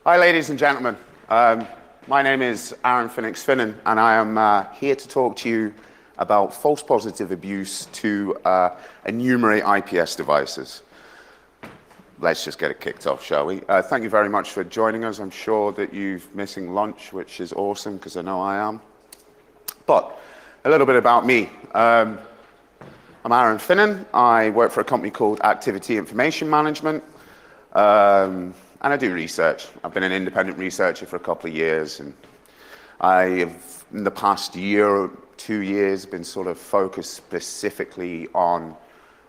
Hi, ladies and gentlemen. My name is Arron Finnon, and I am here to talk to you about false positive abuse to enumerate IPS devices. Let's just get it kicked off, shall we? Thank you very much for joining us. I'm sure that you're missing lunch, which is awesome, because I know I am. But a little bit about me. I'm Arron Finnon. I work for a company called Activity Information Management. And I do research. I've been an independent researcher for a couple of years, and I have, in the past year or 2 years, been sort of focused specifically on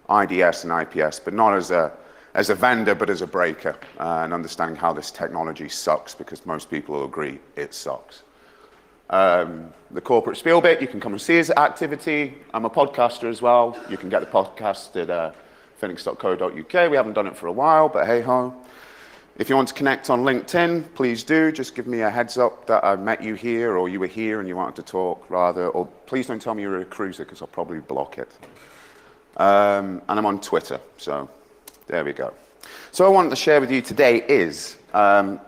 IDS and IPS, but not as a vendor, but as a breaker, and understanding how this technology sucks, because most people will agree it sucks. The corporate spiel bit, you can come and see us at Activity. I'm a podcaster as well. You can get the podcast at phoenix.co.uk. We haven't done it for a while, but hey-ho. If you want to connect on LinkedIn, please do. Just give me a heads up that I met you here, or you were here and you wanted to talk, rather. Or please don't tell me you're a recruiter, because I'll probably block it. And I'm on Twitter, so there we go. So what I wanted to share with you today is that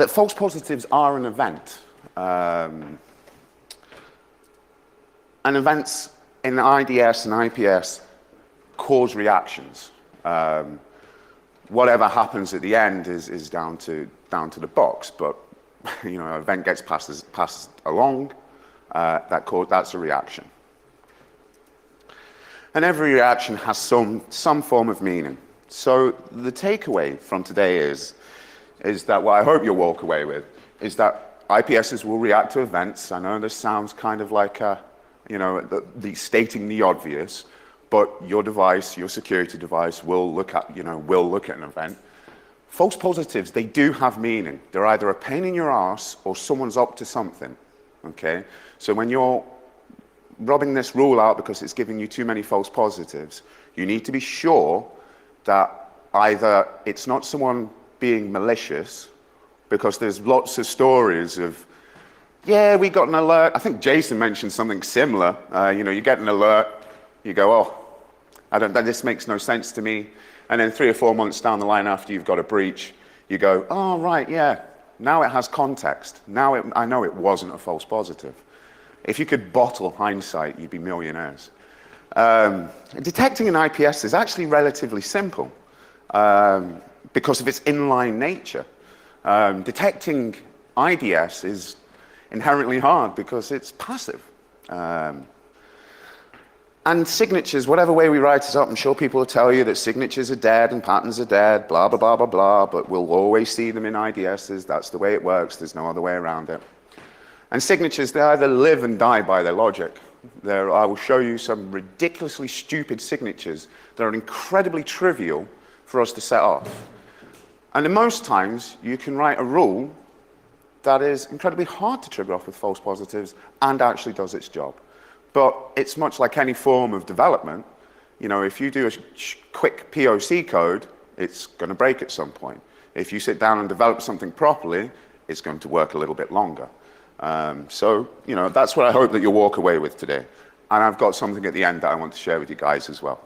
false positives are an event. And events in IDS and IPS cause reactions. Whatever happens at the end is down to the box, but you know, an event gets passed along, that's a reaction. And every reaction has some form of meaning. So the takeaway from today is that what I hope you'll walk away with is that IPSs will react to events. I know this sounds kind of like the stating the obvious, but your device, your security device, will look at an event. False positives, they do have meaning. They're either a pain in your ass or someone's up to something, okay? So when you're rubbing this rule out because it's giving you too many false positives, you need to be sure that either it's not someone being malicious, because there's lots of stories of, yeah, we got an alert. I think Jason mentioned something similar. You get an alert, you go, oh, this makes no sense to me. And then 3 or 4 months down the line after you've got a breach, you go, oh, right, yeah, now it has context. Now I know it wasn't a false positive. If you could bottle hindsight, you'd be millionaires. Detecting an IPS is actually relatively simple because of its inline nature. Detecting IDS is inherently hard because it's passive. And signatures, whatever way we write it up, I'm sure people will tell you that signatures are dead and patterns are dead, blah, blah, blah, blah, blah, but we'll always see them in IDSs. That's the way it works. There's no other way around it. And signatures, they either live and die by their logic. I will show you some ridiculously stupid signatures that are incredibly trivial for us to set off. And in most times, you can write a rule that is incredibly hard to trigger off with false positives and actually does its job. But it's much like any form of development. If you do a quick POC code, it's going to break at some point. If you sit down and develop something properly, it's going to work a little bit longer. So that's what I hope that you'll walk away with today. And I've got something at the end that I want to share with you guys as well.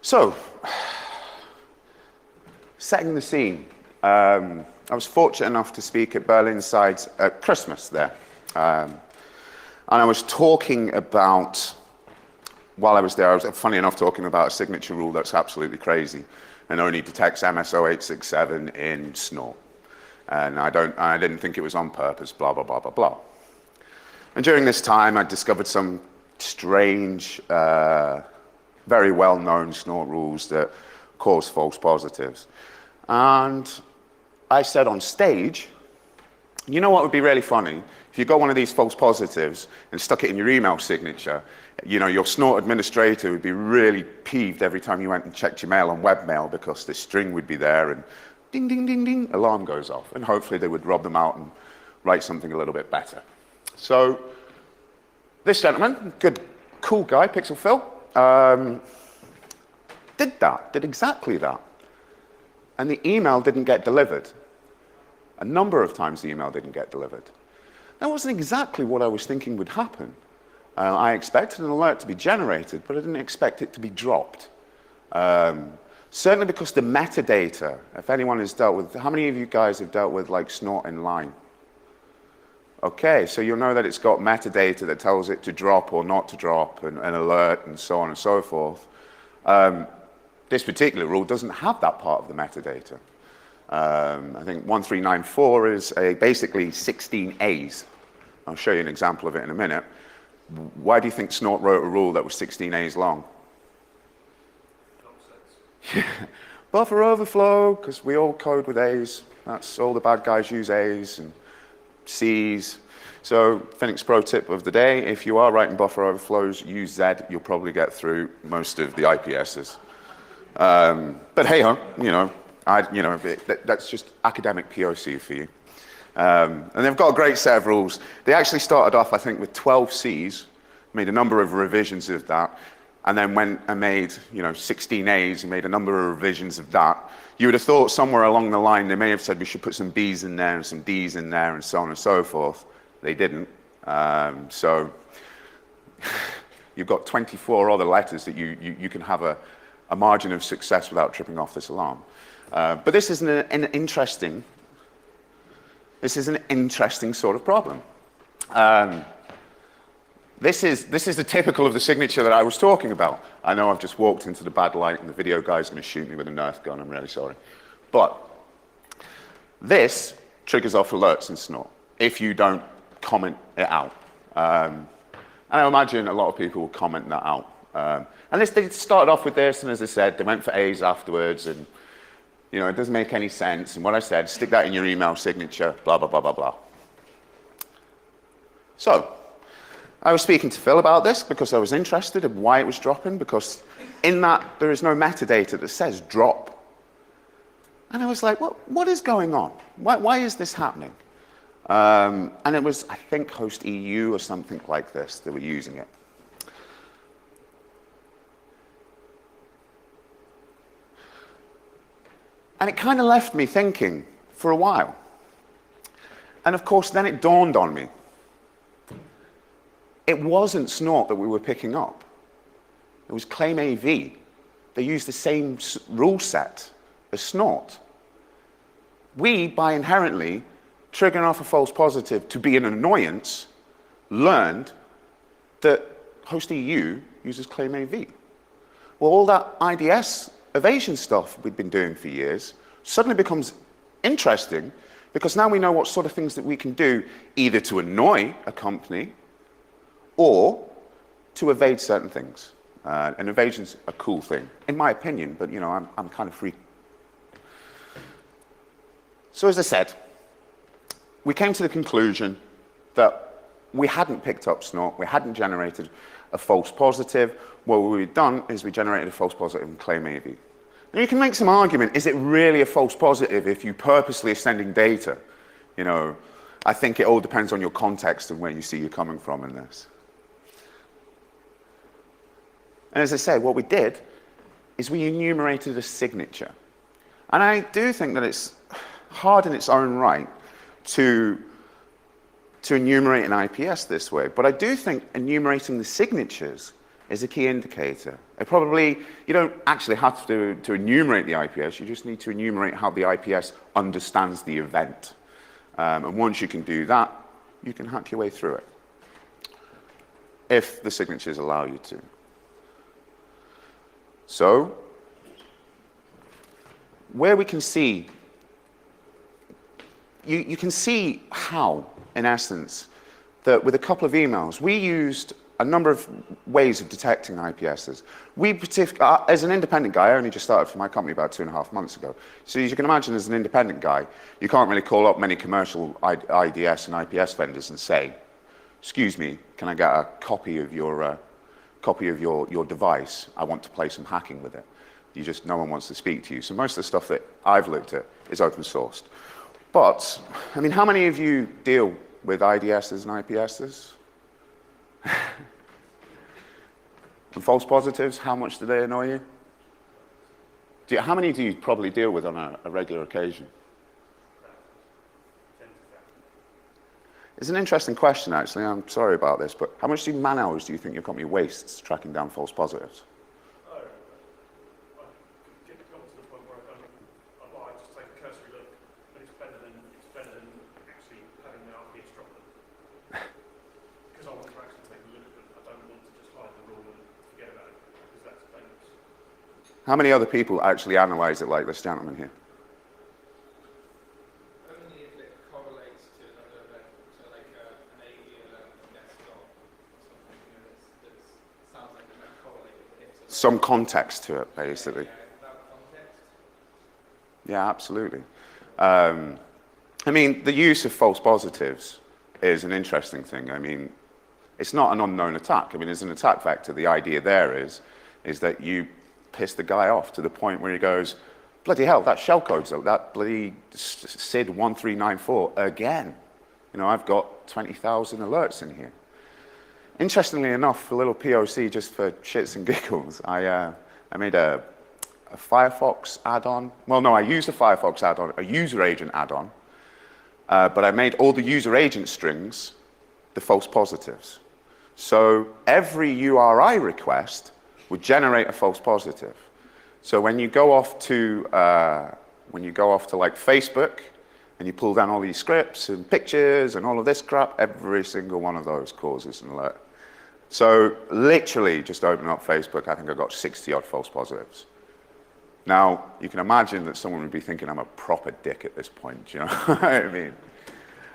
So, setting the scene. I was fortunate enough to speak at Berlin Sides at Christmas there. And I was talking about, while I was there, I was, funny enough, talking about a signature rule that's absolutely crazy and only detects MSO867 in Snort. And I didn't think it was on purpose, blah, blah, blah, blah, blah. And during this time, I discovered some strange, very well-known Snort rules that cause false positives. And I said on stage, you know what would be really funny? If you got one of these false positives and stuck it in your email signature, your Snort administrator would be really peeved every time you went and checked your mail on webmail, because this string would be there and ding, ding, ding, ding, alarm goes off. And hopefully they would rub them out and write something a little bit better. So this gentleman, good, cool guy, Pixel Phil, did exactly that. And the email didn't get delivered. A number of times the email didn't get delivered. That wasn't exactly what I was thinking would happen. I expected an alert to be generated, but I didn't expect it to be dropped. Certainly because the metadata, if anyone has dealt with, how many of you guys have dealt with like snort in line? Okay, so you'll know that it's got metadata that tells it to drop or not to drop, and alert, and so on and so forth. This particular rule doesn't have that part of the metadata. I think 1394 is basically 16 A's. I'll show you an example of it in a minute. Why do you think Snort wrote a rule that was 16 A's long? Buffer overflow, because we all code with A's. That's all the bad guys use A's and C's. So Finnick's pro tip of the day, if you are writing buffer overflows, use Z. You'll probably get through most of the IPSs. But hey ho, that's just academic POC for you. And they've got a great set of rules. They actually started off, I think, with 12 C's, made a number of revisions of that, and then went and made 16 A's and made a number of revisions of that. You would have thought somewhere along the line they may have said we should put some B's in there and some D's in there and so on and so forth. They didn't. So you've got 24 other letters that you can have a margin of success without tripping off this alarm. But this is an interesting sort of problem. This is the typical of the signature that I was talking about. I know I've just walked into the bad light and the video guy's going to shoot me with a Nerf gun. I'm really sorry. But this triggers off alerts in Snort if you don't comment it out. And I imagine a lot of people will comment that out. And they started off with this, and as I said, they went for A's afterwards, and it doesn't make any sense. And what I said, stick that in your email signature, blah, blah, blah, blah, blah. So I was speaking to Phil about this because I was interested in why it was dropping, because in that there is no metadata that says drop. And I was like, what is going on? Why is this happening? And it was, I think, host EU or something like this that were using it. And it kind of left me thinking for a while. And of course, then it dawned on me. It wasn't Snort that we were picking up. It was Claim AV. They used the same rule set as Snort. We, by inherently triggering off a false positive to be an annoyance, learned that host EU uses Claim AV. Well, all that IDS evasion stuff we've been doing for years suddenly becomes interesting because now we know what sort of things that we can do either to annoy a company or to evade certain things. And evasion's a cool thing, in my opinion, but I'm kind of free. So as I said, we came to the conclusion that we hadn't picked up Snort, we hadn't generated a false positive. What we've done is we generated a false positive in Claim AV. Now you can make some argument, is it really a false positive if you purposely are sending data? I think it all depends on your context and where you see you're coming from in this. And as I say, what we did is we enumerated a signature. And I do think that it's hard in its own right to enumerate an IPS this way, but I do think enumerating the signatures is a key indicator. You don't actually have to enumerate the IPS, you just need to enumerate how the IPS understands the event. And once you can do that, you can hack your way through it, if the signatures allow you to. So, where we can see, you can see how, in essence, that with a couple of emails, we used a number of ways of detecting IPSs. As an independent guy, I only just started for my company about 2.5 months ago. So as you can imagine, as an independent guy, you can't really call up many commercial IDS and IPS vendors and say, excuse me, can I get a copy of your device? I want to play some hacking with it. No one wants to speak to you. So most of the stuff that I've looked at is open sourced. But, how many of you deal with IDSs and IPSs? And false positives, how much do they annoy you? How many do you probably deal with on a regular occasion? It's an interesting question, actually. I'm sorry about this, but how much man-hours do you think your company wastes tracking down false positives? How many other people actually analyze it like this gentleman here? Only if it correlates to another event, so like an AV alert on desktop or something, that sounds like it might correlate with it. Some context to it, basically. Yeah, without context. Yeah, absolutely. I mean, the use of false positives is an interesting thing. I mean, it's not an unknown attack. I mean, as an attack vector, the idea there is that you piss the guy off to the point where he goes, bloody hell, that shellcode's that bloody SID 1394 again. You know, I've got 20,000 alerts in here. Interestingly enough, a little POC just for shits and giggles, I made a Firefox add-on. Well, no, I used a Firefox add-on, a user agent add-on, but I made all the user agent strings the false positives. So every URI request would generate a false positive. So when you go off to like Facebook and you pull down all these scripts and pictures and all of this crap, every single one of those causes an alert. So literally just opening up Facebook, I think I got 60 odd false positives. Now, you can imagine that someone would be thinking I'm a proper dick at this point, you know what I mean?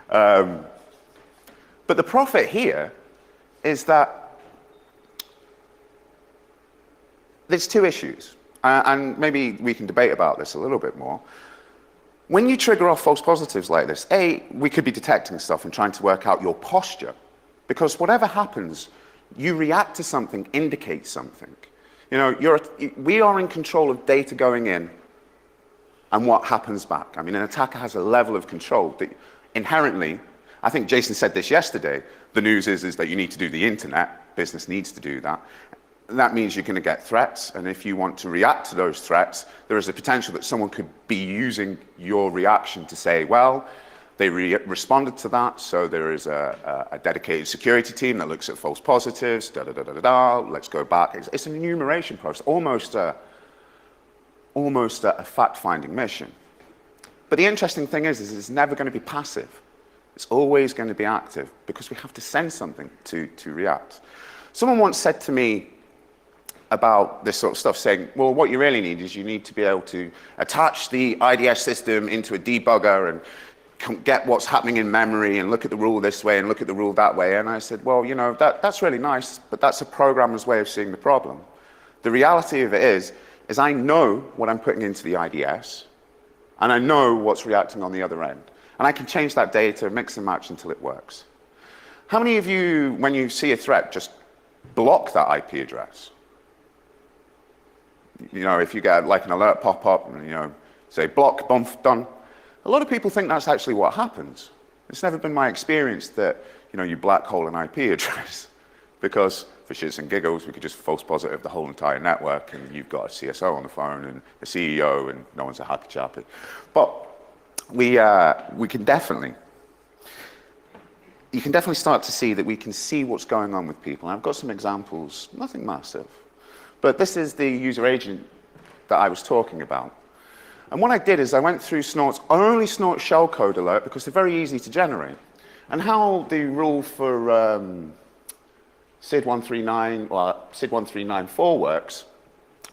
But the profit here is that there's two issues, and maybe we can debate about this a little bit more. When you trigger off false positives like this, A, we could be detecting stuff and trying to work out your posture, because whatever happens, you react to something, indicates something. You know, we are in control of data going in and what happens back. I mean, an attacker has a level of control that inherently, I think Jason said this yesterday, the news is that you need to do the internet, business needs to do that. That means you're going to get threats, and if you want to react to those threats, there is a potential that someone could be using your reaction to say, well, they responded to that, so there is a dedicated security team that looks at false positives, let's go back. It's an enumeration process, almost a fact-finding mission. But the interesting thing is it's never going to be passive. It's always going to be active, because we have to send something to react. Someone once said to me about this sort of stuff, saying, well, what you really need is you need to be able to attach the IDS system into a debugger and get what's happening in memory and look at the rule this way and look at the rule that way. And I said, well, you know, that's really nice, but that's a programmer's way of seeing the problem. The reality of it is I know what I'm putting into the IDS, and I know what's reacting on the other end. And I can change that data, mix and match until it works. How many of you, when you see a threat, just block that IP address? You know, if you get like an alert pop up and, you know, say block, bump, done. A lot of people think that's actually what happens. It's never been my experience that, you know, you black hole an IP address, because for shits and giggles, we could just false positive the whole entire network, and you've got a CSO on the phone and a CEO, and no one's a happy chappy. But we can definitely, you can definitely start to see that we can see what's going on with people. And I've got some examples, nothing massive, but this is the user agent that I was talking about. And what I did is I went through Snort's, only Snort shellcode alert, because they're very easy to generate. And how the rule for SID 139, well, SID 1394 works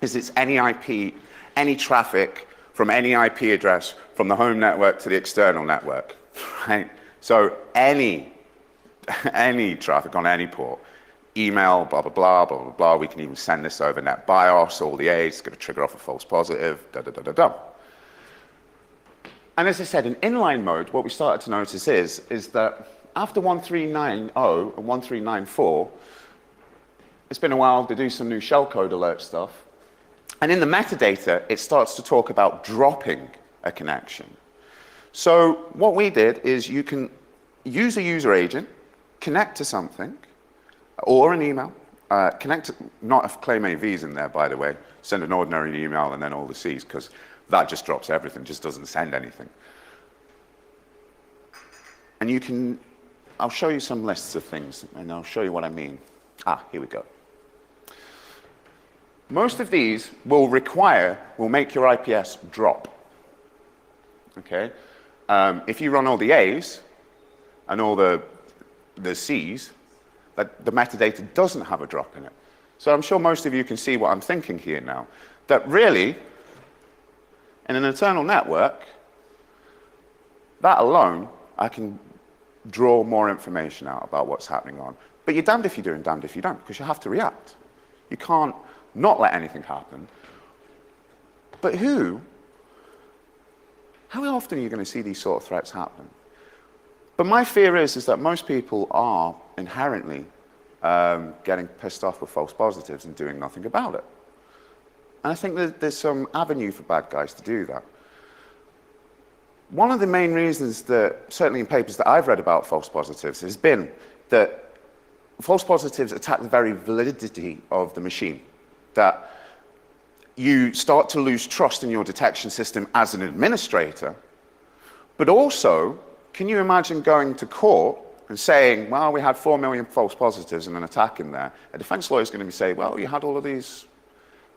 is it's any IP, any traffic from any IP address from the home network to the external network, right? So any traffic on any port, email, blah, blah, blah, blah, blah, blah. We can even send this over NetBIOS, all the A's, it's going to trigger off a false positive, da, da, da, da, da. And as I said, in inline mode, what we started to notice is that after 1390 and 1394, it's been a while to do some new shellcode alert stuff. And in the metadata, it starts to talk about dropping a connection. So what we did is you can use a user agent, connect to something, or an email, connect, not if claim AVs in there, by the way, send an ordinary email and then all the C's, because that just drops everything, just doesn't send anything. And you can, I'll show you some lists of things, and I'll show you what I mean. Here we go. Most of these will make your IPS drop, okay? If you run all the A's and all the C's, the metadata doesn't have a drop in it. So I'm sure most of you can see what I'm thinking here now. that really, in an internal network, that alone, I can draw more information out about what's happening on. But you're damned if you do and damned if you don't, because you have to react. You can't not let anything happen. But how often are you going to see these sort of threats happen? But my fear is that most people are inherently getting pissed off with false positives and doing nothing about it. And I think that there's some avenue for bad guys to do that. One of the main reasons that, certainly in papers that I've read about false positives, has been that false positives attack the very validity of the machine. That you start to lose trust in your detection system as an administrator, but also, can you imagine going to court and saying, well, we had 4 million false positives and an attack in there? A defense lawyer is going to be saying, well, you had all of these,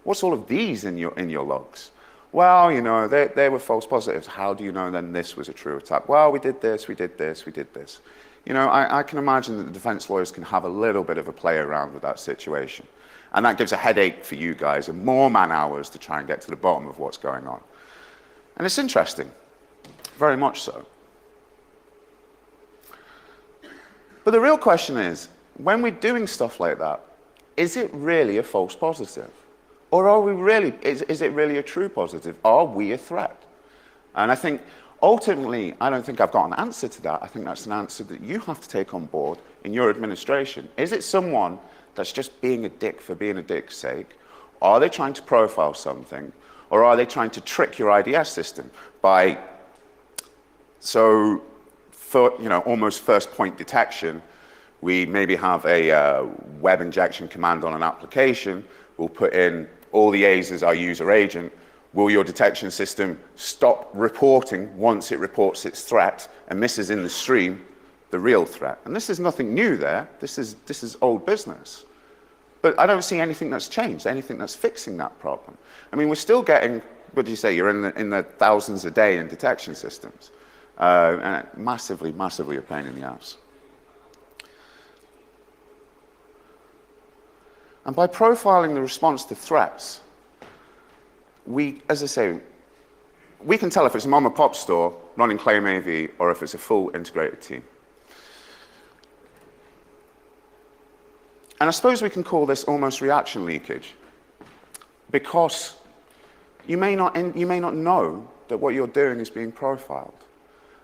what's all of these in your logs? Well, you know, they were false positives. How do you know then this was a true attack? Well, we did this, we did this, we did this. You know, I can imagine that the defense lawyers can have a little bit of a play around with that situation. And that gives a headache for you guys and more man hours to try and get to the bottom of what's going on. And it's interesting, very much so. But the real question is, when we're doing stuff like that, is it really a false positive? Or are we really, is it really a true positive? Are we a threat? And I think, ultimately, I don't think I've got an answer to that. I think that's an answer that you have to take on board in your administration. Is it someone that's just being a dick for being a dick's sake? Are they trying to profile something? Or are they trying to trick your IDS system by, almost first point detection? We maybe have a web injection command on an application. We'll put in all the A's as our user agent. Will your detection system stop reporting once it reports its threat and misses in the stream the real threat? And this is nothing new there. This is old business. But I don't see anything that's changed, anything that's fixing that problem. I mean, we're still getting, what do you say, you're in the thousands a day in detection systems. And massively, massively a pain in the ass. And by profiling the response to threats, as I say, we can tell if it's a mom and pop store running Claim AV or if it's a full integrated team. And I suppose we can call this almost reaction leakage, because you may not know that what you're doing is being profiled.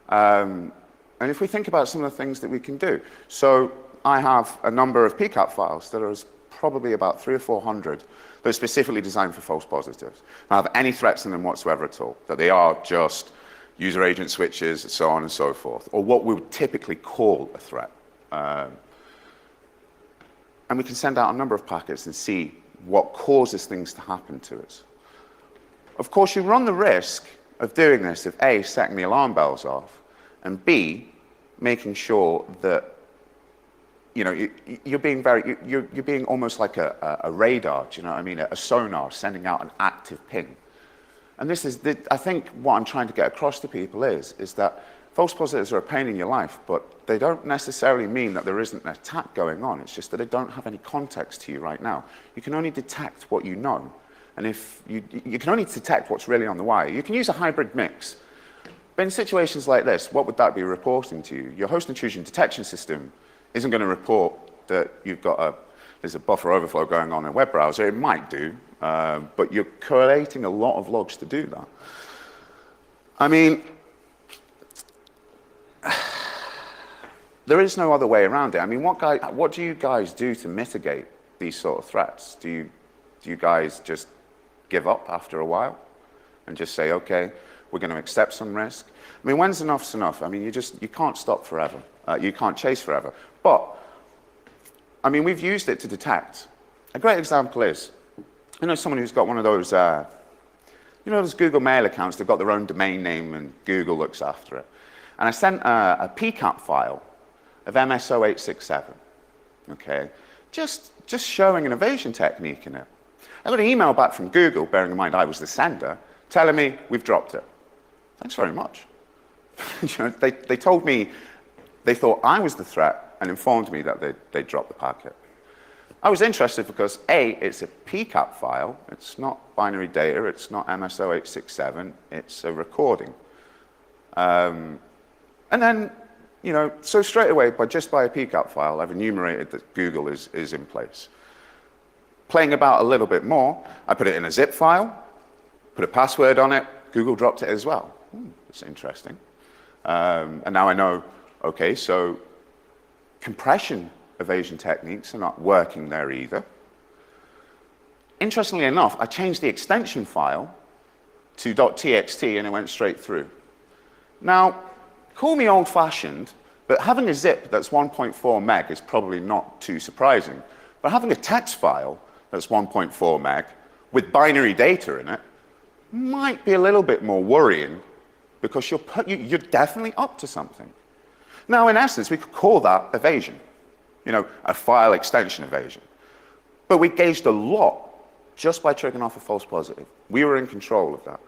And if we think about some of the things that we can do, so I have a number of PCAP files that are probably about 300 or 400 that are specifically designed for false positives. I don't have any threats in them whatsoever at all, that they are just user agent switches, and so on and so forth, or what we would typically call a threat. And we can send out a number of packets and see what causes things to happen to us. Of course, you run the risk of doing this of A, setting the alarm bells off, and B, making sure that you're being almost like a radar, do you know what I mean? A sonar sending out an active ping. And this is, I think what I'm trying to get across to people is that false positives are a pain in your life, but they don't necessarily mean that there isn't an attack going on. It's just that they don't have any context to you right now. You can only detect what you know. And if you can only detect what's really on the wire. You can use a hybrid mix. But in situations like this, what would that be reporting to you? Your host intrusion detection system isn't going to report that there's a buffer overflow going on in a web browser. It might do, but you're collating a lot of logs to do that. I mean, there is no other way around it. I mean, what do you guys do to mitigate these sort of threats? Do you guys just give up after a while and just say, okay, we're going to accept some risk? I mean, when's enough's enough? I mean, you can't stop forever. You can't chase forever. But, I mean, we've used it to detect. A great example is, someone who's got one of those, those Google Mail accounts, they've got their own domain name and Google looks after it. And I sent a PCAP file of MSO867, okay, just showing an evasion technique in it. I got an email back from Google, bearing in mind I was the sender, telling me, we've dropped it. Thanks very much. They told me they thought I was the threat and informed me that they dropped the packet. I was interested because A, it's a PCAP file. It's not binary data. It's not MSO867. It's a recording. And then, you know, so straight away, just by a PCAP file, I've enumerated that Google is in place. Playing about a little bit more, I put it in a zip file, put a password on it. Google dropped it as well. That's interesting. And now I know, okay, so compression evasion techniques are not working there either. Interestingly enough, I changed the extension file to .txt and it went straight through. Now, call me old-fashioned, but having a zip that's 1.4 meg is probably not too surprising. But having a text file that's 1.4 meg with binary data in it might be a little bit more worrying because you're definitely up to something. Now, in essence, we could call that evasion, you know, a file extension evasion. But we gauged a lot just by triggering off a false positive. We were in control of that.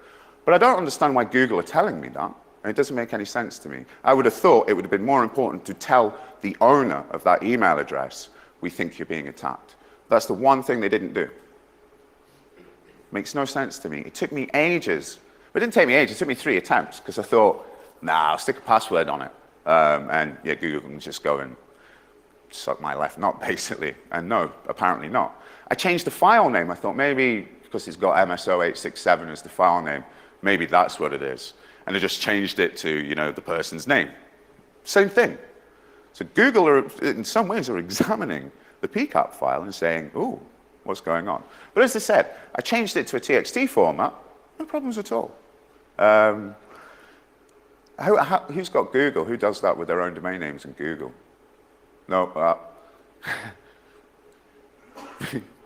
But I don't understand why Google are telling me that, and it doesn't make any sense to me. I would have thought it would have been more important to tell the owner of that email address, we think you're being attacked. That's the one thing they didn't do. Makes no sense to me. It took me ages. But it didn't take me ages. It took me 3 attempts because I thought, nah, I'll stick a password on it. And yeah, Google can just go and suck my left nut, basically. And no, apparently not. I changed the file name. I thought maybe because it's got MSO867 as the file name, maybe that's what it is. And I just changed it to, you know, the person's name. Same thing. So Google, in some ways, are examining the PCAP file and saying, ooh, what's going on? But as I said, I changed it to a TXT format, no problems at all. Who's got Google? Who does that with their own domain names in Google? No,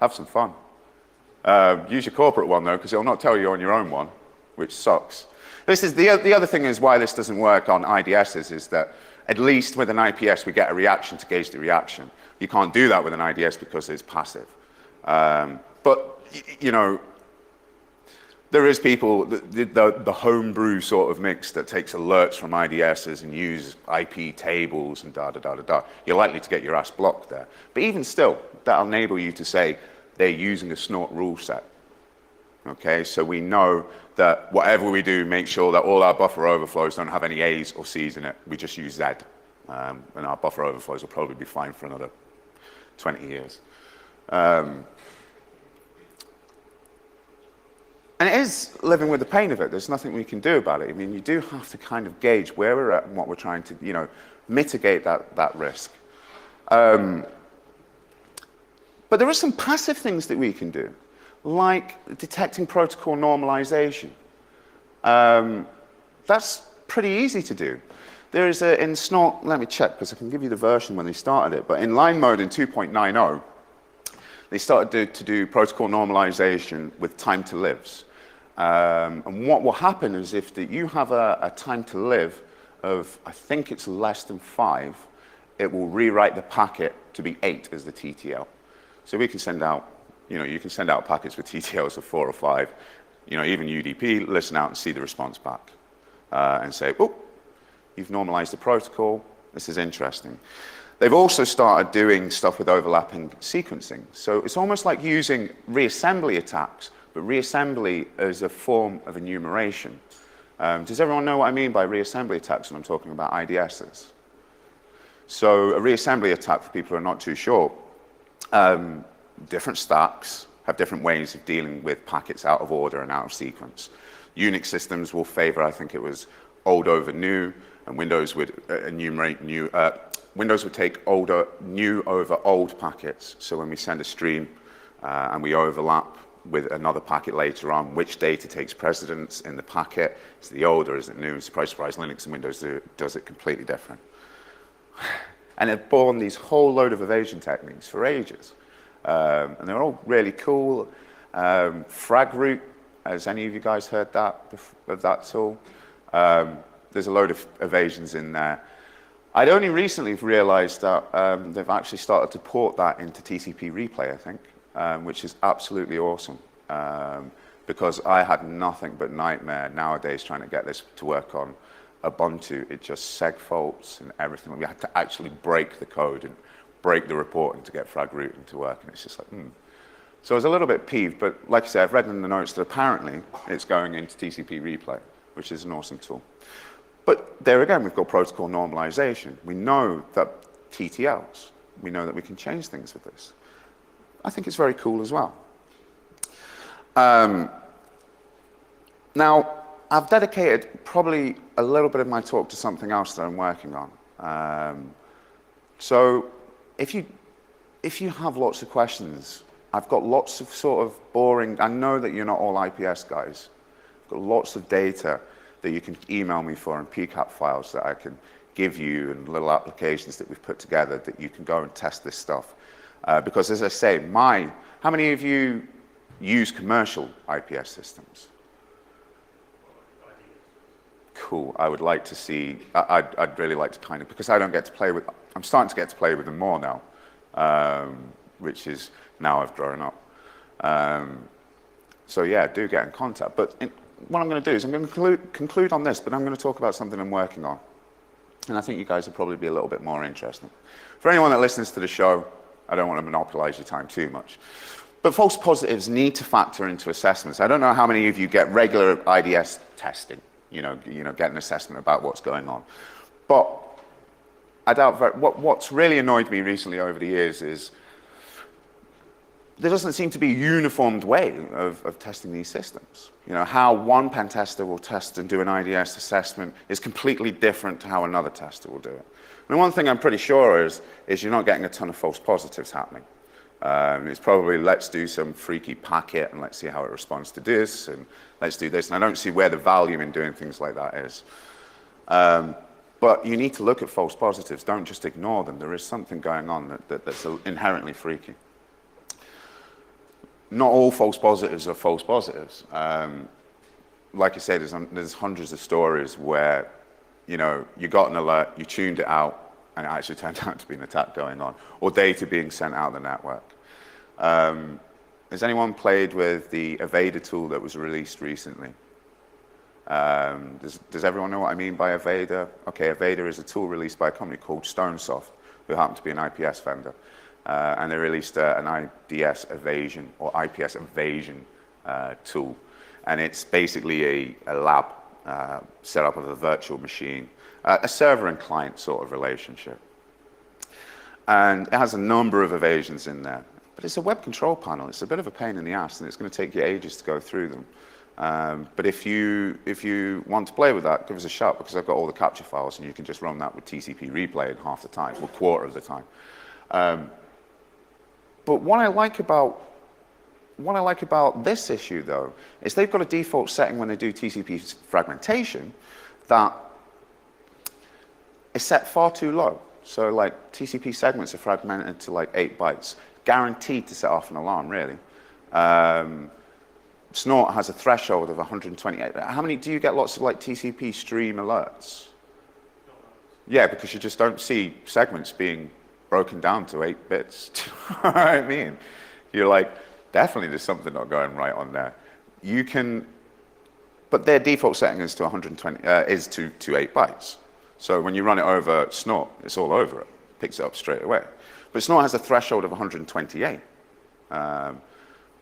have some fun. Use your corporate one, though, because it'll not tell you on your own one, which sucks. This is the other thing is why this doesn't work on IDSs is that at least with an IPS, we get a reaction to gauge the reaction. You can't do that with an IDS because it's passive. But, you know, there is people, the homebrew sort of mix that takes alerts from IDSs and use IP tables and da-da-da-da-da. You're likely to get your ass blocked there. But even still, that'll enable you to say they're using a snort rule set. Okay, so we know that whatever we do, make sure that all our buffer overflows don't have any A's or C's in it. We just use Z. And our buffer overflows will probably be fine for another 20 years. And it is living with the pain of it. There's nothing we can do about it. I mean, you do have to kind of gauge where we're at and what we're trying to, you know, mitigate that risk. But there are some passive things that we can do, like detecting protocol normalization. That's pretty easy to do. There is in Snort, let me check, because I can give you the version when they started it, but in line mode in 2.90, they started to do protocol normalization with time to lives. And what will happen is if you have a time to live of, I think it's less than 5, it will rewrite the packet to be 8 as the TTL. So we can send out, you know, you can send out packets with TTLs of 4 or 5, you know, even UDP, listen out and see the response back. And say, oh, you've normalized the protocol, this is interesting. They've also started doing stuff with overlapping sequencing. So it's almost like using reassembly attacks, but reassembly as a form of enumeration. Does everyone know what I mean by reassembly attacks when I'm talking about IDSs? So a reassembly attack, for people who are not too sure, different stacks have different ways of dealing with packets out of order and out of sequence. Unix systems will favor, I think it was old over new, and Windows would enumerate new. Windows would take new over old packets. So when we send a stream and we overlap with another packet later on, which data takes precedence in the packet? Is it the old or is it new? Surprise, surprise, Linux and Windows does it completely different. And they've born these whole load of evasion techniques for ages. And they're all really cool. Frag root, has any of you guys heard of that tool? There's a load of evasions in there. I'd only recently realized that they've actually started to port that into TCP replay, I think, which is absolutely awesome. Because I had nothing but nightmare nowadays trying to get this to work on Ubuntu. It just seg faults and everything. We had to actually break the code and break the reporting to get frag routing to work, and it's just like, So I was a little bit peeved, but like I said, I've read in the notes that apparently it's going into TCP replay, which is an awesome tool. But there again, we've got protocol normalization. We know that TTLs, we know that we can change things with this. I think it's very cool as well. Now, I've dedicated probably a little bit of my talk to something else that I'm working on. So if you have lots of questions, I've got lots of sort of boring, I know that you're not all IPS guys. I've got lots of data that you can email me for and PCAP files that I can give you and little applications that we've put together that you can go and test this stuff. Because as I say, how many of you use commercial IPS systems? Cool. I would like to see, I'd really like to kind of, because I don't get to play with, I'm starting to get to play with them more now, which is now I've grown up. So yeah, do get in contact. But what I'm going to do is I'm going to conclude on this, but I'm going to talk about something I'm working on. And I think you guys will probably be a little bit more interested. For anyone that listens to the show, I don't want to monopolize your time too much. But false positives need to factor into assessments. I don't know how many of you get regular IDS testing, you know, get an assessment about what's going on. But I doubt what's really annoyed me recently over the years is there doesn't seem to be a uniformed way of testing these systems. You know, how one pen tester will test and do an IDS assessment is completely different to how another tester will do it. And one thing I'm pretty sure is you're not getting a ton of false positives happening. It's probably, let's do some freaky packet and let's see how it responds to this, and let's do this. And I don't see where the value in doing things like that is. But you need to look at false positives. Don't just ignore them. There is something going on that's inherently freaky. Not all false positives are false positives. Like I said, there's hundreds of stories where, you know, you got an alert, you tuned it out, and it actually turned out to be an attack going on, or data being sent out of the network. Has anyone played with the Evader tool that was released recently? Does everyone know what I mean by Evader? Okay, Evader is a tool released by a company called Stonesoft, who happen to be an IPS vendor. And they released an IDS evasion or IPS evasion tool. And it's basically a lab set up of a virtual machine, a server and client sort of relationship. And it has a number of evasions in there. But it's a web control panel. It's a bit of a pain in the ass, and it's going to take you ages to go through them. But if you want to play with that, give us a shout, because I've got all the capture files, and you can just run that with TCP replay in half the time, or a quarter of the time. But what I like about this issue, though, is they've got a default setting when they do TCP fragmentation that is set far too low. So like TCP segments are fragmented to like 8 bytes, guaranteed to set off an alarm, really. Snort has a threshold of 128. How many do you get? Lots of like TCP stream alerts? Yeah, because you just don't see segments being broken down to 8 bits. Do you know what I mean? You're like, definitely there's something not going right on there. You can, but their default setting is to 120, is to 8 bytes. So when you run it over Snort, it's all over it. Picks it up straight away. But Snort has a threshold of 128.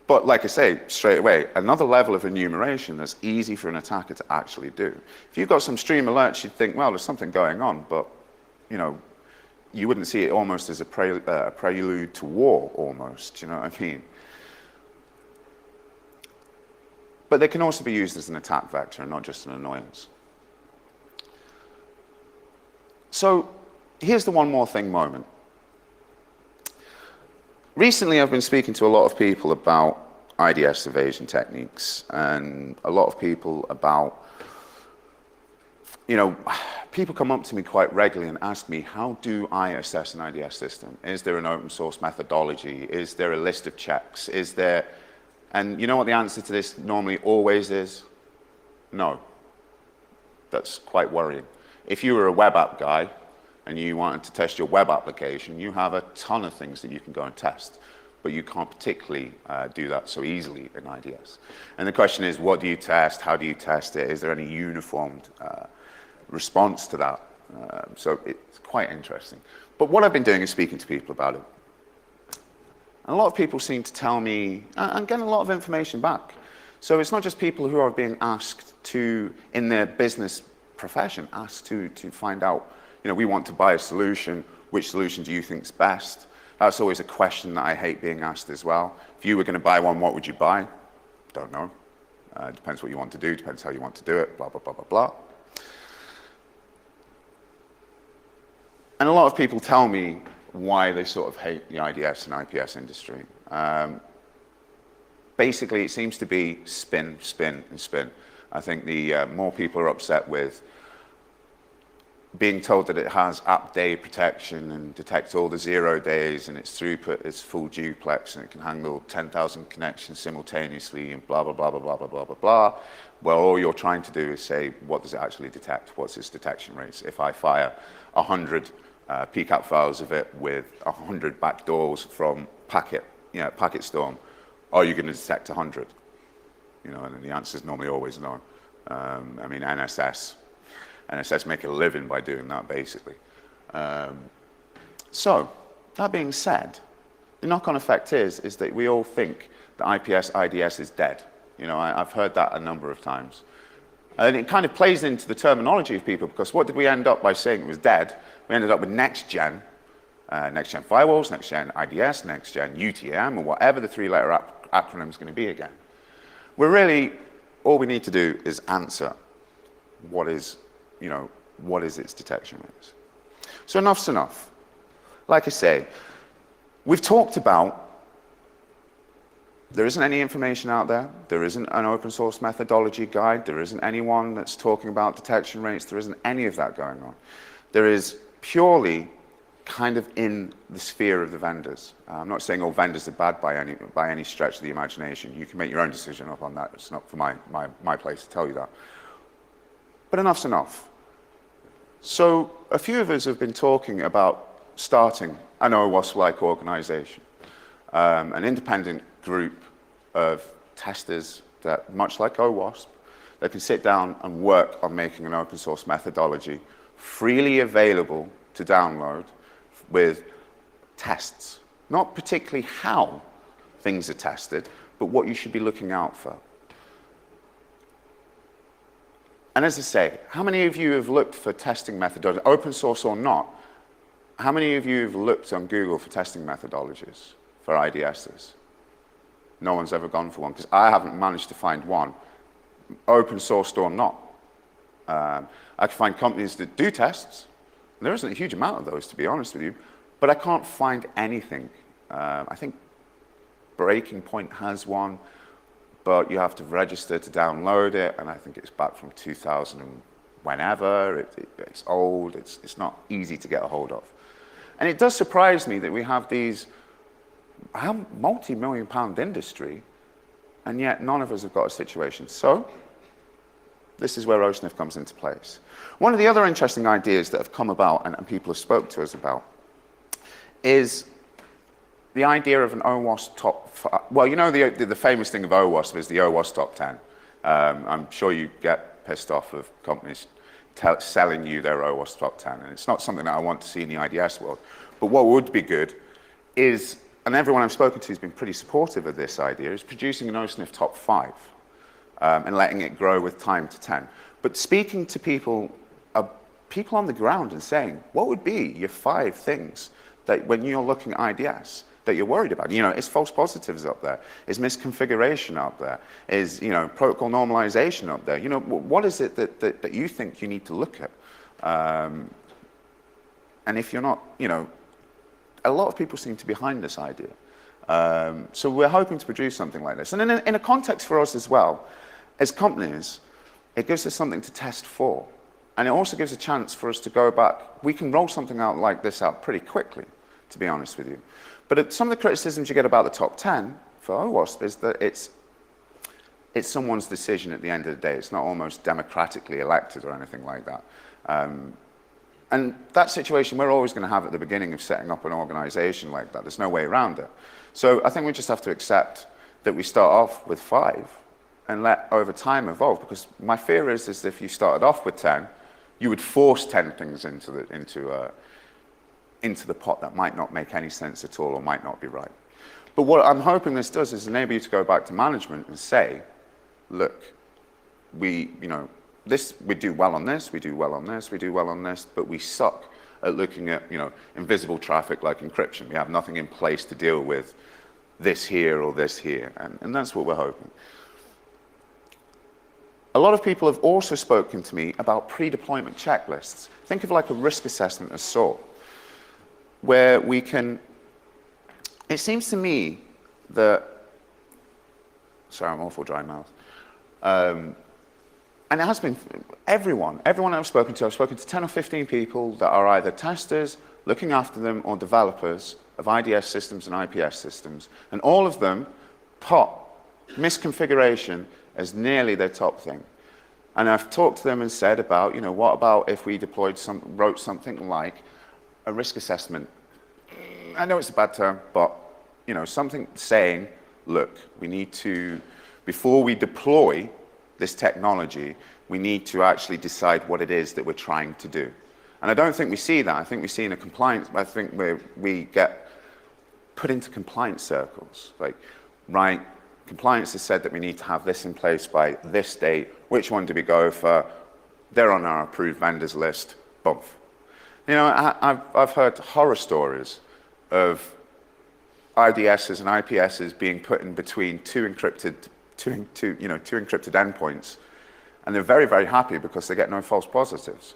But like I say, straight away, another level of enumeration that's easy for an attacker to actually do. If you've got some stream alerts, you'd think, well, there's something going on, but you know, you wouldn't see it almost as a prelude to war, almost, you know what I mean? But they can also be used as an attack vector and not just an annoyance. So here's the one more thing moment. Recently, I've been speaking to a lot of people about IDS evasion techniques, and a lot of people about, you know, people come up to me quite regularly and ask me, how do I assess an IDS system? Is there an open source methodology? Is there a list of checks? Is there, and you know what the answer to this normally always is? No. That's quite worrying. If you were a web app guy and you wanted to test your web application, you have a ton of things that you can go and test, but you can't particularly do that so easily in IDS. And the question is, what do you test? How do you test it? Is there any uniformed response to that? So it's quite interesting. But what I've been doing is speaking to people about it. And a lot of people seem to tell me, I'm getting a lot of information back. So it's not just people who are being asked to, in their business profession, asked to find out, we want to buy a solution, which solution do you think is best? That's always a question that I hate being asked as well. If you were going to buy one, what would you buy? Don't know. Depends what you want to do, depends how you want to do it, blah, blah, blah, blah, blah. And a lot of people tell me why they sort of hate the IDS and IPS industry. Basically, it seems to be spin, spin, and spin. I think the more people are upset with being told that it has app day protection and detects all the 0 days and its throughput is full duplex and it can handle 10,000 connections simultaneously and blah, blah, blah, blah, blah, blah, blah, blah, blah. Well, all you're trying to do is say, what does it actually detect? What's its detection rates? If I fire 100 PCAP files of it with 100 backdoors from packet storm, are you going to detect 100? And the answer is normally always no. I mean, NSS make a living by doing that, basically. So, that being said, the knock-on effect is that we all think that IPS, IDS is dead. I've heard that a number of times. And it kind of plays into the terminology of people, because what did we end up by saying it was dead? We ended up with next-gen firewalls, next-gen IDS, next-gen UTM, or whatever the three-letter acronym is going to be again. All we need to do is answer what is its detection rates. So enough's enough. Like I say, we've talked about there isn't any information out there. There isn't an open source methodology guide. There isn't anyone that's talking about detection rates. There isn't any of that going on. There is purely kind of in the sphere of the vendors. I'm not saying all vendors are bad by any stretch of the imagination. You can make your own decision up on that. It's not for my place to tell you that. But enough's enough. So a few of us have been talking about starting an OWASP-like organization, an independent group of testers that, much like OWASP, they can sit down and work on making an open source methodology freely available to download with tests. Not particularly how things are tested, but what you should be looking out for. And as I say, how many of you have looked for testing methodologies, open source or not? How many of you have looked on Google for testing methodologies for IDSs? No one's ever gone for one, because I haven't managed to find one, open sourced or not. I can find companies that do tests. There isn't a huge amount of those, to be honest with you, but I can't find anything. I think Breaking Point has one, but you have to register to download it, and I think it's back from 2000 and whenever. It's old. It's not easy to get a hold of. And it does surprise me that we have these multi-million-pound industry, and yet none of us have got a situation. So this is where OSNF comes into place. One of the other interesting ideas that have come about, and people have spoke to us about, is the idea of an OWASP top 5. Well, the famous thing of OWASP is the OWASP top 10. I'm sure you get pissed off of companies selling you their OWASP top 10, and it's not something that I want to see in the IDS world. But what would be good is, and everyone I've spoken to has been pretty supportive of this idea, is producing an OSNF top 5 and letting it grow with time to 10. But speaking to people on the ground and saying, what would be your 5 things that when you're looking at IDS that you're worried about? Is false positives up there? Is misconfiguration up there? Is, protocol normalization up there? What is it that you think you need to look at? And if you're not, a lot of people seem to be behind this idea. So we're hoping to produce something like this. And in a context for us as well, as companies, it gives us something to test for. And it also gives a chance for us to go back. We can roll something out like this out pretty quickly, to be honest with you. But some of the criticisms you get about the top 10 for OWASP is that it's someone's decision at the end of the day. It's not almost democratically elected or anything like that. And that situation we're always going to have at the beginning of setting up an organization like that. There's no way around it. So I think we just have to accept that we start off with 5 and let over time evolve. Because my fear is if you started off with 10, you would force 10 things into into the pot that might not make any sense at all or might not be right. But what I'm hoping this does is enable you to go back to management and say, look, we do well on this, we do well on this, we do well on this, but we suck at looking at, invisible traffic like encryption. We have nothing in place to deal with this here or this here, and that's what we're hoping. A lot of people have also spoken to me about pre-deployment checklists. Think of like a risk assessment of sort, where we can, it seems to me that, sorry, I'm awful dry mouth, and it has been everyone I've spoken to 10 or 15 people that are either testers, looking after them, or developers of IDS systems and IPS systems, and all of them put misconfiguration as nearly their top thing. And I've talked to them and said about, what about if we wrote something like a risk assessment? I know it's a bad term, but, something saying, look, we need to, before we deploy this technology, we need to actually decide what it is that we're trying to do. And I don't think we see that. I think we see in a compliance, I think we get put into compliance circles. Like, right, compliance has said that we need to have this in place by this date. Which one do we go for? They're on our approved vendors list. Bump. I've heard horror stories of IDSs and IPSs being put in between two encrypted endpoints, and they're very, very happy because they get no false positives.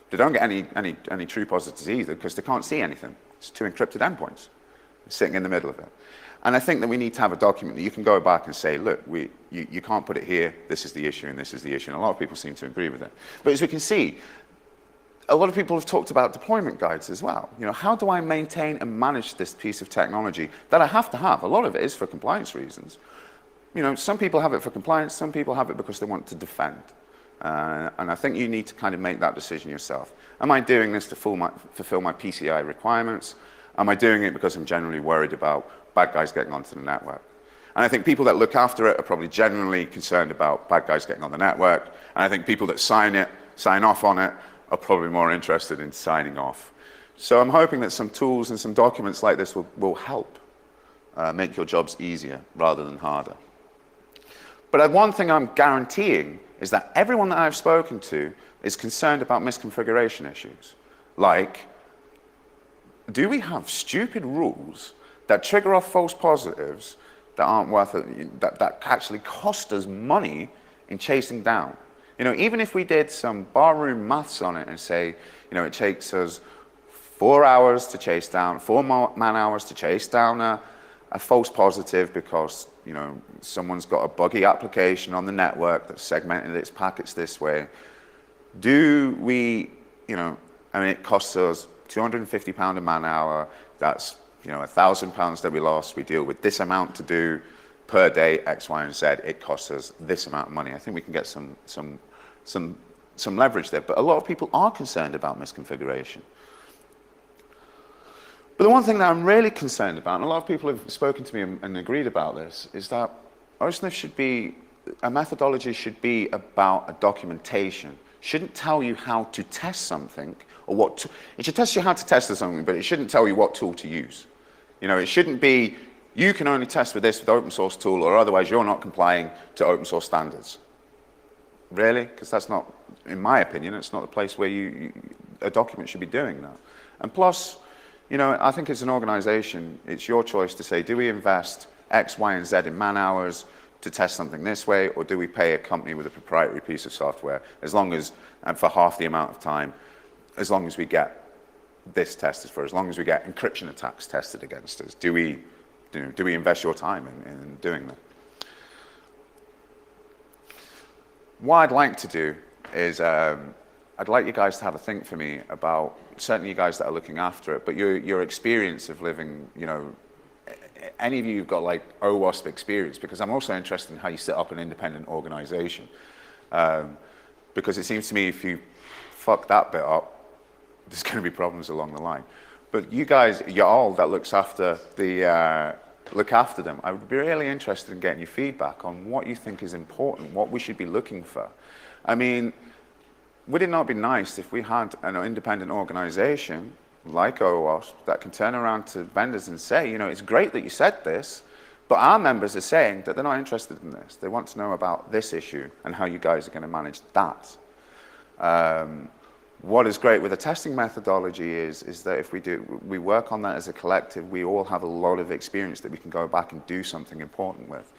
They don't get any true positives either because they can't see anything. It's two encrypted endpoints sitting in the middle of it. And I think that we need to have a document that you can go back and say, look, you can't put it here, this is the issue, and this is the issue. And a lot of people seem to agree with it. But as we can see, a lot of people have talked about deployment guides as well. How do I maintain and manage this piece of technology that I have to have? A lot of it is for compliance reasons. Some people have it for compliance, some people have it because they want to defend. And I think you need to kind of make that decision yourself. Am I doing this to fulfill my PCI requirements? Am I doing it because I'm generally worried about bad guys getting onto the network? And I think people that look after it are probably genuinely concerned about bad guys getting on the network. And I think people that sign off on it, are probably more interested in signing off. So I'm hoping that some tools and some documents like this will help make your jobs easier rather than harder. But one thing I'm guaranteeing is that everyone that I've spoken to is concerned about misconfiguration issues. Like, do we have stupid rules that trigger off false positives that aren't worth it, that actually cost us money in chasing down? Even if we did some barroom maths on it and say, it takes us 4 hours to chase down, 4 man-hours to chase down a false positive because, someone's got a buggy application on the network that's segmented its packets this way. Do we, it costs us £250 a man-hour. That's, £1,000 that we lost. We deal with this amount to do per day, X, Y, and Z. It costs us this amount of money. I think we can get some leverage there. But a lot of people are concerned about misconfiguration. But the one thing that I'm really concerned about, and a lot of people have spoken to me and agreed about this, is that a methodology should be about a documentation. Shouldn't tell you how to test something, or it should test you how to test something, but it shouldn't tell you what tool to use. It shouldn't be, you can only test with this with open source tool, or otherwise you're not complying to open source standards. Really? Because that's not, in my opinion, it's not the place where a document should be doing that. And plus, I think as an organization, it's your choice to say, do we invest X, Y, and Z in man-hours to test something this way, or do we pay a company with a proprietary piece of software, and for half the amount of time, as long as we get this tested for, as long as we get encryption attacks tested against us? Do we invest your time in doing that? What I'd like to do is, I'd like you guys to have a think for me about, certainly you guys that are looking after it, but your experience of living, any of you who've got like OWASP experience, because I'm also interested in how you set up an independent organization. Because it seems to me if you fuck that bit up, there's going to be problems along the line. But you guys, you're all that look after them. I would be really interested in getting your feedback on what you think is important, what we should be looking for. I mean, would it not be nice if we had an independent organization like OWASP, that can turn around to vendors and say, you know, it's great that you said this, but our members are saying that they're not interested in this. They want to know about this issue and how you guys are going to manage that. What is great with the testing methodology is that if we work on that as a collective, we all have a lot of experience that we can go back and do something important with.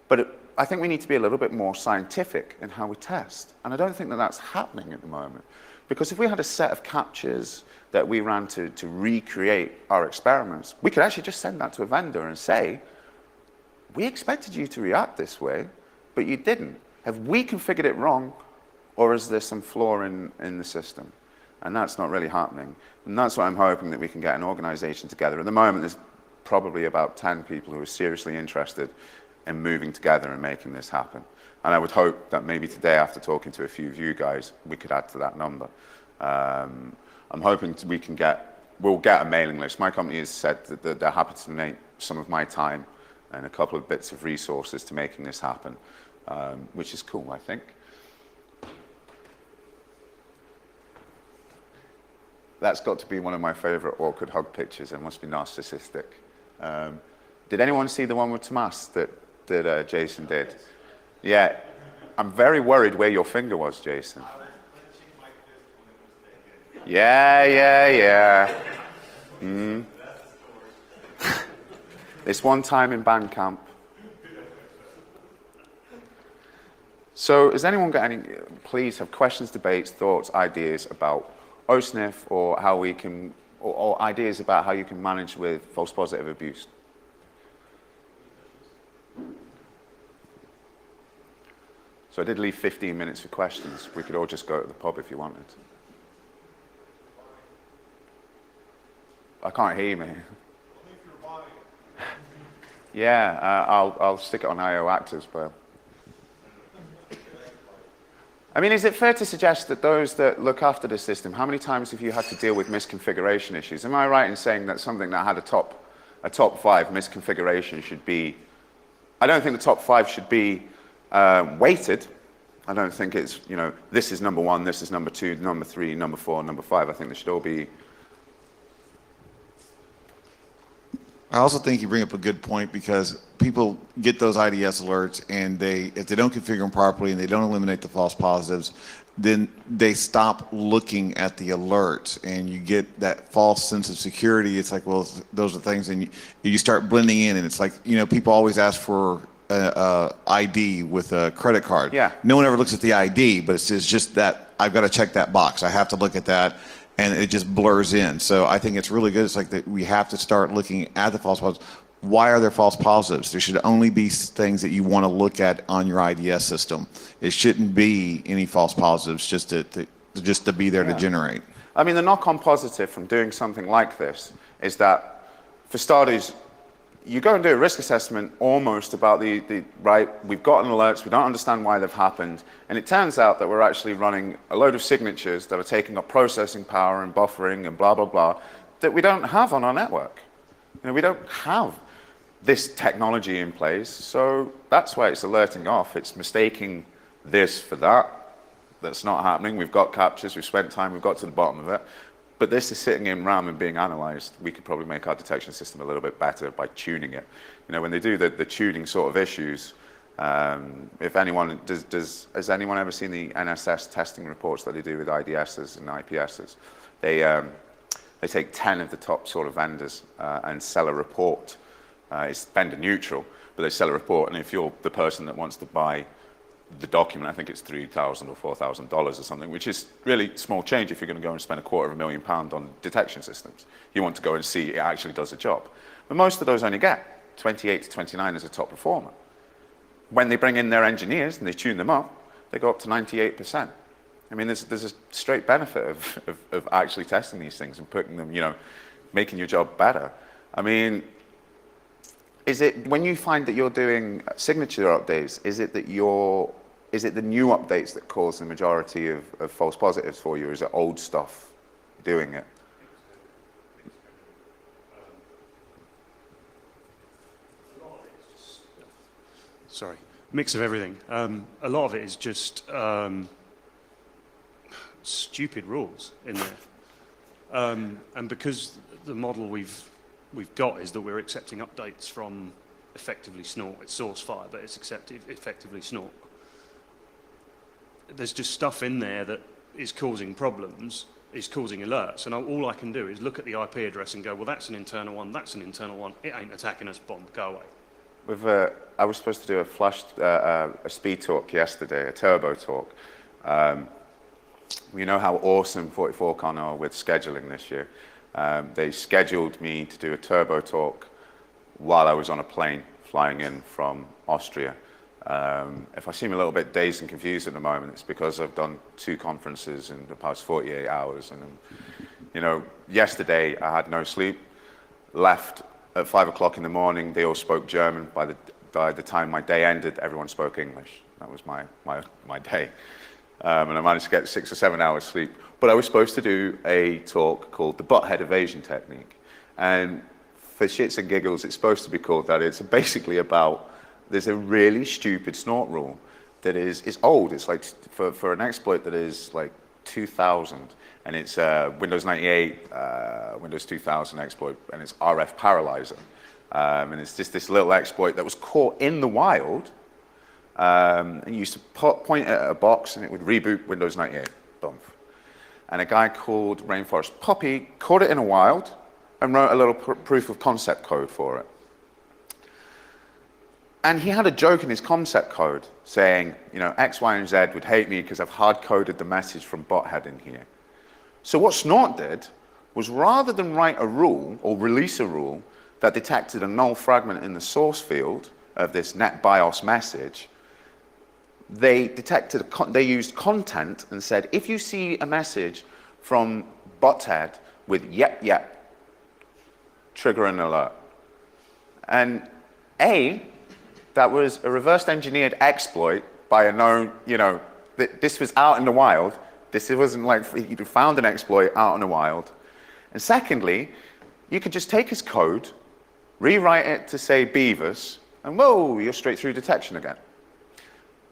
But I think we need to be a little bit more scientific in how we test. And I don't think that that's happening at the moment. Because if we had a set of captures that we ran to recreate our experiments, we could actually just send that to a vendor and say, we expected you to react this way, but you didn't. Have we configured it wrong, or is there some flaw in the system? And that's not really happening. And that's what I'm hoping, that we can get an organization together. At the moment, there's probably about 10 people who are seriously interested in moving together and making this happen. And I would hope that maybe today, after talking to a few of you guys, we could add to that number. I'm hoping we'll get a mailing list. My company has said that they're happy to donate some of my time and a couple of bits of resources to making this happen, which is cool, I think. That's got to be one of my favorite awkward hug pictures. It must be narcissistic. Did anyone see the one with Tomas that Jason did? Yeah. I'm very worried where your finger was, Jason. Yeah. This one time in band camp. So has anyone got any, please have questions, debates, thoughts, ideas about OSNF, or how we can, or ideas about how you can manage with false positive abuse? So I did leave 15 minutes for questions. We could all just go to the pub if you wanted. I can't hear you, man. Yeah, I'll stick it on IO actors, but. I mean, is it fair to suggest that those that look after the system, how many times have you had to deal with misconfiguration issues? Am I right in saying that something that had a top 5 misconfiguration should be, I don't think the top 5 should be weighted. I don't think it's, you know, this is number 1, this is number 2, number 3, number 4, number 5. I think they should all be. I also think you bring up a good point, because people get those IDS alerts, and if they don't configure them properly and they don't eliminate the false positives, then they stop looking at the alerts, and you get that false sense of security. It's like, well, those are things, and you start blending in, and it's like, you know, people always ask for ID with a credit card. Yeah. No one ever looks at the ID, but it's just that I've got to check that box. I have to look at that. And it just blurs in. So I think it's really good. It's like that we have to start looking at the false positives. Why are there false positives? There should only be things that you want to look at on your IDS system. It shouldn't be any false positives just to be there to generate. I mean, the knock-on positive from doing something like this is that, for starters, you go and do a risk assessment almost about right, we've gotten alerts, we don't understand why they've happened, and it turns out that we're actually running a load of signatures that are taking up processing power and buffering and blah, blah, blah, that we don't have on our network. You know, we don't have this technology in place, so that's why it's alerting off. It's mistaking this for that. That's not happening. We've got captures, we've spent time, we've got to the bottom of it. But this is sitting in RAM and being analyzed. We could probably make our detection system a little bit better by tuning it. You know, when they do the tuning sort of issues, if anyone, has anyone ever seen the NSS testing reports that they do with IDSs and IPSs? They take 10 of the top sort of vendors and sell a report. It's vendor neutral, but they sell a report, and if you're the person that wants to buy the document, I think it's $3,000 or $4,000 or something, which is really small change if you're going to go and spend £250,000 on detection systems. You want to go and see it actually does a job. But most of those only get 28 to 29 as a top performer. When they bring in their engineers and they tune them up, they go up to 98%. I mean, there's a straight benefit of actually testing these things and putting them, you know, making your job better. I mean, is it, when you find that you're doing signature updates, is it the new updates that cause the majority of false positives for you, or is it old stuff doing it? Sorry, mix of everything. A lot of it is just stupid rules in there. And because the model we've got is that we're accepting updates from effectively snort. It's source fire, but it's effectively snort. There's just stuff in there that is causing problems, is causing alerts, and all I can do is look at the IP address and go, well, that's an internal one, that's an internal one, it ain't attacking us, bomb, go away. I was supposed to do a speed talk yesterday, a turbo talk. You know how awesome 44Con are with scheduling this year. They scheduled me to do a turbo talk while I was on a plane flying in from Austria. If I seem a little bit dazed and confused at the moment, it's because I've done 2 conferences in the past 48 hours. And, you know, yesterday I had no sleep, left at 5 o'clock in the morning. They all spoke German. By the time my day ended, everyone spoke English. That was my day. And I managed to get 6 or 7 hours sleep. But I was supposed to do a talk called the butthead evasion technique. And for shits and giggles, it's supposed to be called that. It's basically about, there's a really stupid snort rule that is old. It's like for an exploit that is like 2000, and it's Windows 98, Windows 2000 exploit, and it's RF paralyzer. And it's just this little exploit that was caught in the wild, and you used to point it at a box and it would reboot Windows 98. Boom. And a guy called Rainforest Poppy caught it in a wild and wrote a little proof of concept code for it. And he had a joke in his concept code saying, you know, X, Y, and Z would hate me because I've hard-coded the message from butthead in here. So what Snort did was, rather than write a rule or release a rule that detected a null fragment in the source field of this NetBIOS message, they used content and said, if you see a message from butthead with yep, trigger an alert. And that was a reverse engineered exploit by a known, you know, this was out in the wild. This wasn't like you found an exploit out in the wild. And secondly, you could just take his code, rewrite it to say Beavis, and whoa, you're straight through detection again.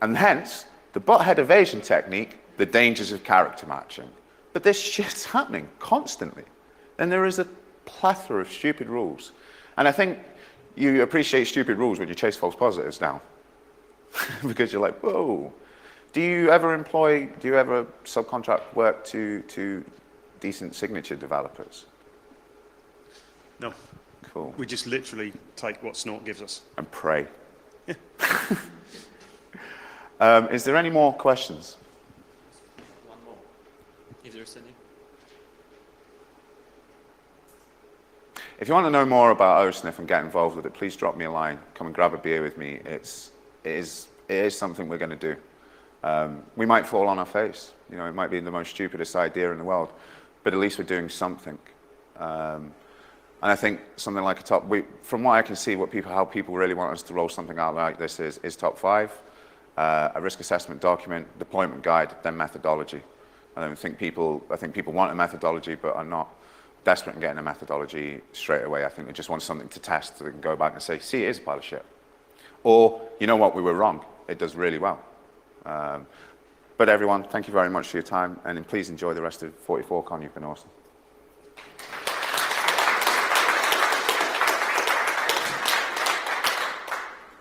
And hence, the butthead evasion technique, the dangers of character matching. But this shit's happening constantly. And there is a plethora of stupid rules. And I think you appreciate stupid rules when you chase false positives now. Because you're like, whoa. Do you ever subcontract work to decent signature developers? No. Cool. We just literally take what Snort gives us. And pray. Is there any more questions? One more, if there's any. If you want to know more about OSNF and get involved with it, please drop me a line. Come and grab a beer with me. It is something we're going to do. We might fall on our face. You know, it might be the most stupidest idea in the world, but at least we're doing something. And I think something like from what I can see, how people really want us to roll something out like this is top 5, a risk assessment document, deployment guide, then methodology. I think people want a methodology, but are not desperate in getting a methodology straight away. I think they just want something to test so they can go back and say, see, it is a pile of shit. Or, you know what, we were wrong. It does really well. But everyone, thank you very much for your time, and please enjoy the rest of 44Con. You've been awesome.